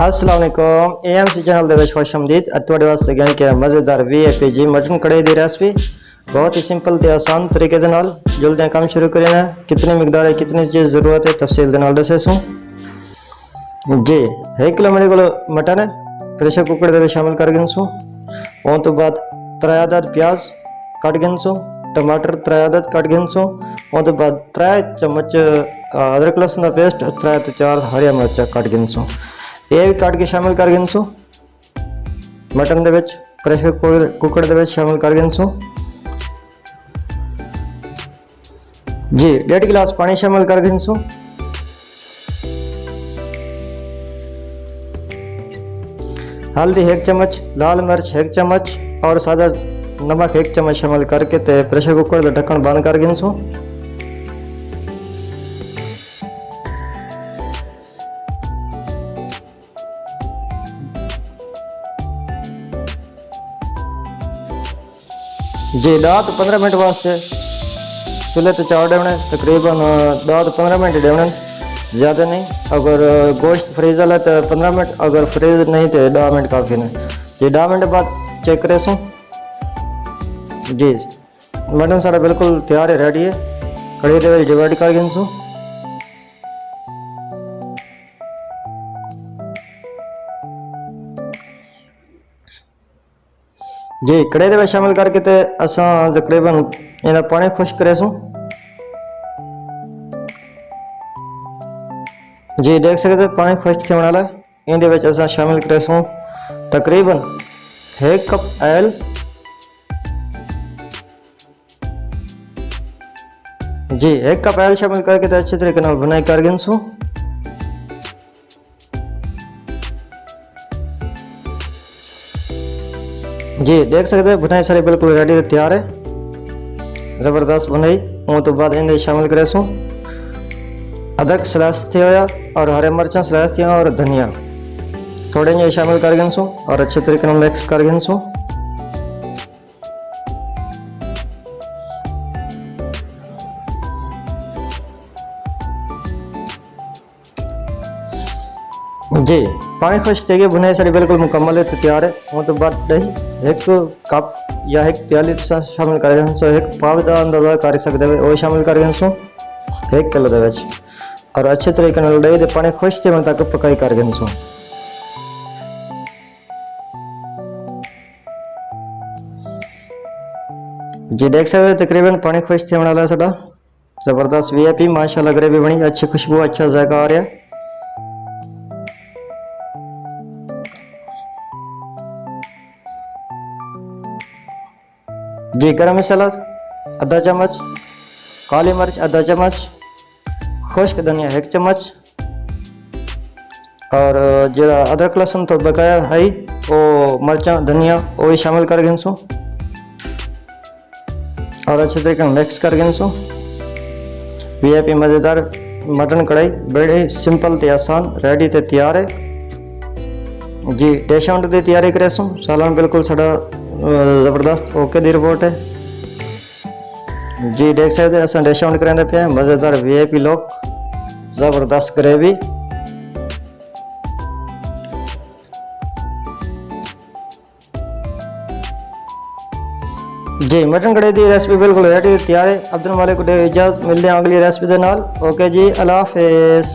अस्सलाम वालेकुम AMC channel ਦੇ ਵਿੱਚ ਖੁਸ਼ ਆਮਦੀਦ। ਅੱਜ ਤੁਹਾਡੇ ਵਾਸਤੇ ਗਿਆਨ ਕਿ ਮਜ਼ੇਦਾਰ ਵੀਆਈਪੀ ਜੀ ਮਟਨ ਕੜਾਈ ਦੀ ਰੈਸਪੀ बहुत ही सिंपल ਤੇ आसान तरीके ਦੇ ਨਾਲ ਜਲਦੀ ਨਾਲ ਕੰਮ ਸ਼ੁਰੂ ਕਰੀਏ ਨਾ। कितनी मिकदार है कितनी चीज़ ज़रूरत है तफसील ਦੇ ਨਾਲ ਦੱਸੇ ਸੂ जी। 1 किलो मेरे को मटन है प्रेशर कुकर ਦੇ ਵਿੱਚ शामिल कर गिन सू। उन तो बाद 3 अदद प्याज कट गिन सू, टमाटर 3 अदद कट गिन सू। उन तो बाद 3 चम्मच अदरक लहसुन का पेस्ट 3 तो 4 हरिया मिर्चा कट गिन सू। ये भी काट के शामिल कर गिन सू। मटन दे विच प्रेशर कुकर दे विच शामिल कर गिन सू जी। 1.5 गिलास पानी शामिल कर गिन सू। हल्दी 1 चम्मच, लाल मिर्च 1 चम्मच और सादा नमक 1 चम्मच शामिल करके ते प्रेशर कुकर का ढक्कन बंद कर गिन सू। जी 10 तो 15 मिनट वास्ते चूल्हे तो चावल डेवने तकरीबन 10 तो 15 मिनट डेवने, ज़्यादा नहीं। अगर गोश्त फ्रीज वाला तो 15 मिनट, अगर फ्रीज नहीं तो 10 मिनट काफ़ी नहीं जी। 10 मिनट बाद चेक करे सू जी। मटन सारा बिल्कुल तैयार है, रेडी है। कड़ी दे डिवाइड कर गिन सू जी। कड़े दे शामिल करके ते असा तकरीबन इहदा पानी खुश करे सू जी। देख सकते पानी खुश होने वाला है। इहदे विच असा शामिल करे सू तकरीबन 1 कप ऑयल जी। 1 कप ऑयल शामिल करके ते अच्छे तरीके नाल भुनाई कर गिन सू जी। देख सकते हैं भुनाई सारी बिल्कुल रेडी तैयार है, ज़बरदस्त भुनाई। उन तो बाद इन्हें शामिल करे सू अदरक स्लाइस किया होया और हरे मिर्चा स्लाइस किया और धनिया थोड़े जे शामिल कर गिन सू और अच्छे तरीके से मिक्स कर गिन सू जी। पानी खुश्क चाहिए, भुनाई सारी बिल्कुल मुकम्मल है तो तैयार है। वो तो बाद दही 1 कप या 1 प्याली शामिल कर सो 1 पाव का अंदाजा कर सकते हो वो शामिल कर सो 1 किलो दे विच और अच्छे तरीके नाल दही दे पानी खुश्क होने तक पकाई कर सो जी। देख सकते हो तकरीबन पानी खुश्क होने वाला साडा ज़बरदस्त वीआईपी माशाल्लाह ग्रेवी बनी, अच्छी खुशबू अच्छा जायका आ रहा है जी। गरम मसाला आधा चम्मच, काली मिर्च आधा चम्मच, खुश्क धनिया 1 चम्मच और जरा अदरक लहसुन तो बकाया है वो मिर्चा धनिया वो भी शामिल कर गिन सू और अच्छे तरीके से मिक्स कर गिन सू। वीआईपी मज़ेदार मटन कढ़ाई बड़े सिंपल ते आसान रेडी ते तैयार है जी। डिश आउट की तैयारी करे सू सालन बिल्कुल साड़ा ज़बरदस्त ओके दी रिपोर्ट है जी। देख सकते हैं डिश आउट करेंगे पे मज़ेदार वीआईपी लोग ज़बरदस्त ग्रेवी जी। मटन कढ़ाई की रेसिपी बिल्कुल रेडी तैयार है। अब्दुल मालिक को इजाज़त, मिलते हैं अगली रेसिपी के नाल। ओके जी, अल्लाह हाफिज़।